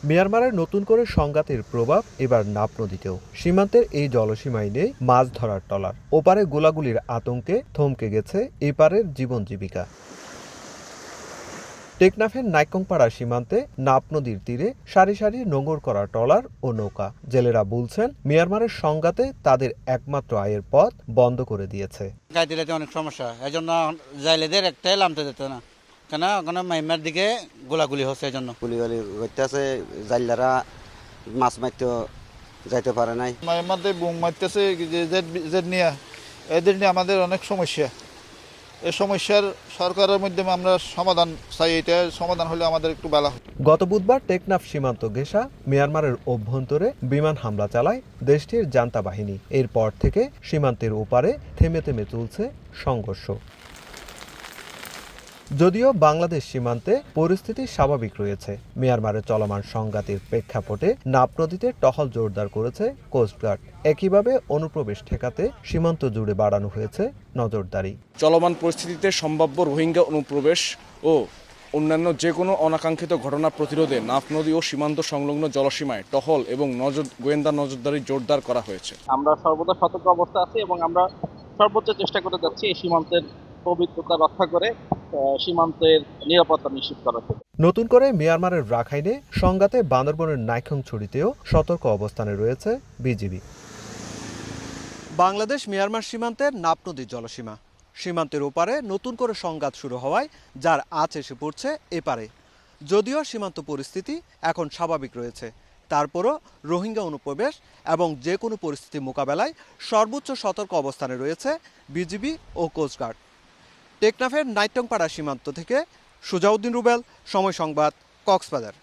মিয়ানমারের নতুন করে সংঘাতের প্রভাব এবার নাফ নদীতেও। সীমান্তের এই জলসীমায় নেই মাছ ধরার ট্রলার। ওপারে গোলাগুলির আতঙ্কে থমকে গেছে এপারের জীবন জীবিকা। টেকনাফের নাইক্যংপাড়া সীমান্তে নাফ নদীর তীরে সারি সারি নোঙর করা ট্রলার ও নৌকা। জেলেরা বলছেন মিয়ানমারের সংঘাতে তাদের একমাত্র আয়ের পথ বন্ধ করে দিয়েছে। গাইতে অনেক সমস্যা, এই জন্য জাইলেদের একটাই নামতে দিত না, কেন ওখানে মাইমার দিকে গোলাগুলি হচ্ছে, এই জন্য গুলিগুলি করতে আছে। জাইলারা মাছ মারতে যাইতে পারে নাই। মাইমার বুম মারতেছে নিয়ে, এদের নিয়ে আমাদের অনেক সমস্যা। এই সমস্যার সরকারের মাধ্যমে আমরা সমাধান চাই, এটা সমাধান হলে আমাদের একটু ভালো। গত বুধবার টেকনাফ সীমান্ত ঘেঁষা মিয়ানমারের অভ্যন্তরে বিমান হামলা চালায় দেশটির জান্তা বাহিনী। এরপর থেকে সীমান্তের ওপারে থেমে থেমে চলছে সংঘর্ষ। যদিও বাংলাদেশ সীমান্তে পরিস্থিতি স্বাভাবিক রয়েছে, মিয়ানমারের চলমান সংঘাতের প্রেক্ষাপটে নাফ নদীতে টহল জোরদার করেছে কোস্টগার্ড। একইভাবে অনুপ্রবেশ ঠেকাতে সীমান্ত জুড়ে বাড়ানো হয়েছে নজরদারি। চলমান পরিস্থিতিতে সম্ভাব্য রোহিঙ্গা অনুপ্রবেশ ও অন্যান্য যে কোনো অনাকাঙ্ক্ষিত ঘটনা প্রতিরোধে নাফ নদী ও সীমান্ত সংলগ্ন জলসীমায় টহল এবং গোয়েন্দা নজরদারি জোরদার করা হয়েছে। আমরা সর্বদা সতর্ক অবস্থা আছি এবং আমরা সর্বোচ্চ চেষ্টা করে যাচ্ছি এই সীমান্তের পবিত্রতা রক্ষা করে সীমান্তের নিরাপত্তা নিশ্চিত করার জন্য। নতুন করে মিয়ানমারের রাখাইনে সংঘাতে বান্দরবনের নাইক্ষ্যংছড়িতেও সতর্ক অবস্থানে রয়েছে বিজিবি। বাংলাদেশ মিয়ানমার সীমান্তের নাফ নদীর জলসীমা। সীমান্তের ওপারে নতুন করে সংঘাত শুরু হওয়ায় যার আঁচ এসে পড়ছে এপারে। যদিও সীমান্ত পরিস্থিতি এখন স্বাভাবিক রয়েছে, তারপরও রোহিঙ্গা অনুপ্রবেশ এবং যে কোনো পরিস্থিতি মোকাবেলায় সর্বোচ্চ সতর্ক অবস্থানে রয়েছে বিজিবি ও কোস্টগার্ড। টেকনাফের নাইক্যংপাড়া সীমান্ত থেকে সুজাউদ্দিন রুবেল, সময় সংবাদ, কক্সবাজার।